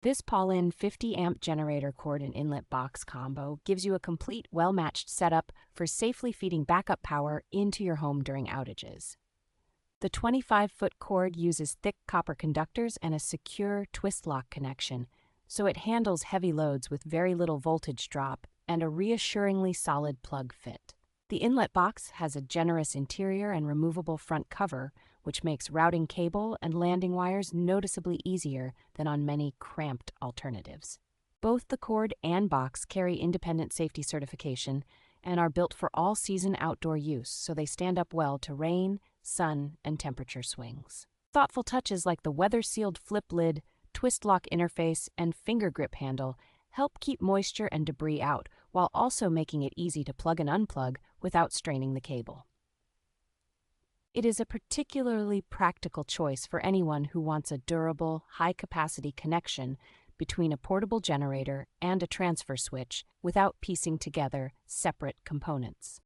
This PAULINN 50-amp generator cord and inlet box combo gives you a complete, well-matched setup for safely feeding backup power into your home during outages. The 25-foot cord uses thick copper conductors and a secure twist-lock connection, so it handles heavy loads with very little voltage drop and a reassuringly solid plug fit. The inlet box has a generous interior and removable front cover, which makes routing cable and landing wires noticeably easier than on many cramped alternatives. Both the cord and box carry independent safety certification and are built for all-season outdoor use, so they stand up well to rain, sun, and temperature swings. Thoughtful touches like the weather-sealed flip lid, twist-lock interface, and finger grip handle help keep moisture and debris out, while also making it easy to plug and unplug without straining the cable. It is a particularly practical choice for anyone who wants a durable, high-capacity connection between a portable generator and a transfer switch without piecing together separate components.